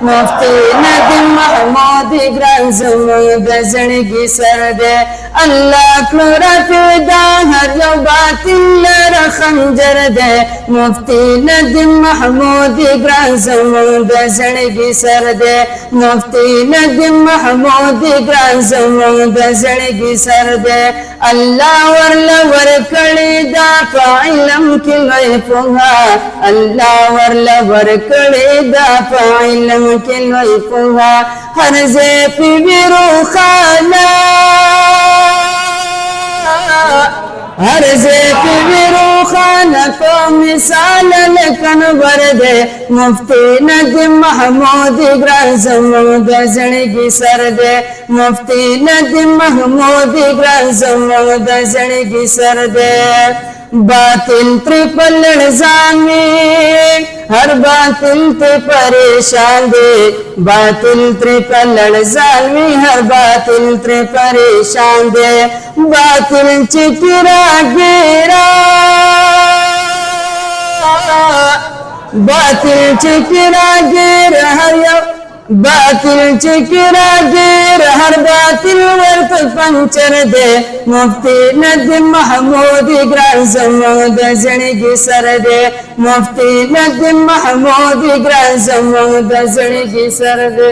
मुफ्ती नदीम महमूद ग्रां ज़मूद ज़िंदगी सर दे अल्लाह क्लोरा फिदा हर जो बातिल खंजर दे मुफ्ती नदीम महमूद ग्रां ज़मूद ज़िंदगी सर दे मुफ्ती नदीम महमूद ग्रां ज़मूद ज़िंदगी सर दे अल्लाह वरला वर कड़ी दा फाइलम की लोई पुहा अल्लाह वरला वर कड़ी दा फाइलम की लोई पुहा हर जे पिबिरो खाना हर जे पिबिरो खाना को मिसाल लकन वर दे मुफ्ती नदीम महमूद ग्रां ज़मूद ज़िंदगी सर दे मुफ्ती नदीम महमूद ग्रां ज़मूद ज़िंदगी सर दे बातिल त्रिपल लड़जामी हर बातिल ते परेशान दे बातिल त्रिपल लड़जामी हर बातिल ते परेशान दे बातिल चिकरा गिरा बातिल चिकरा गिर हर बातिल चिकरा गिर हर बातिल वर्त पंचर दे मुफ्ती नदीम महमूद ग्रां ज़मूद ज़िंदगी सर दे मुफ्ती नदीम महमूद ग्रां ज़मूद ज़िंदगी सर दे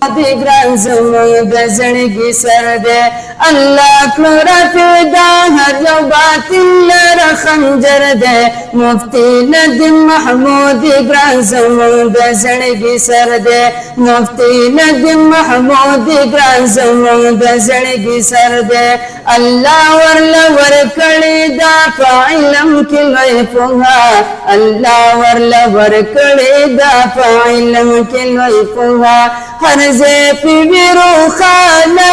ग्रां ज़मूद ज़िंदगी सर दे अल्लाह क्लोरा फिदा हर जो बातिल खंजर दे मुफ्ती नदीम महमूद ग्रां ज़मूद ज़िंदगी सर दे मुफ्ती नदीम महमूद ग्रां ज़मूद ज़िंदगी सर दे अल्लाह वरला वर कड़ी दा फाइलम की लोई पुहा अल्लाह वरला वर कड़ी दा फाइलम की लोई पुहा हर जे पिबिरो खाना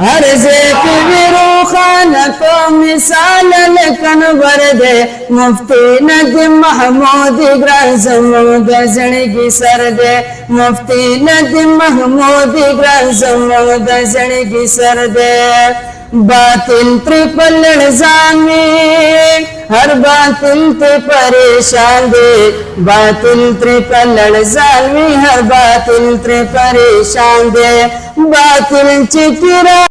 हर जे पिबिरो खाना को मिसाल लकन वर दे मुफ्ती नदीम महमूद ग्रां ज़मूद ज़िंदगी सर दे मुफ्ती नदीम महमूद ग्रां ज़मूद ज़िंदगी सर दे बातिल त्रिपल लड़जामी हर बातिल ते परेशान दे बातिल त्रिपल लड़जामी हर बातिल ते परेशान दे बातिल चिकरा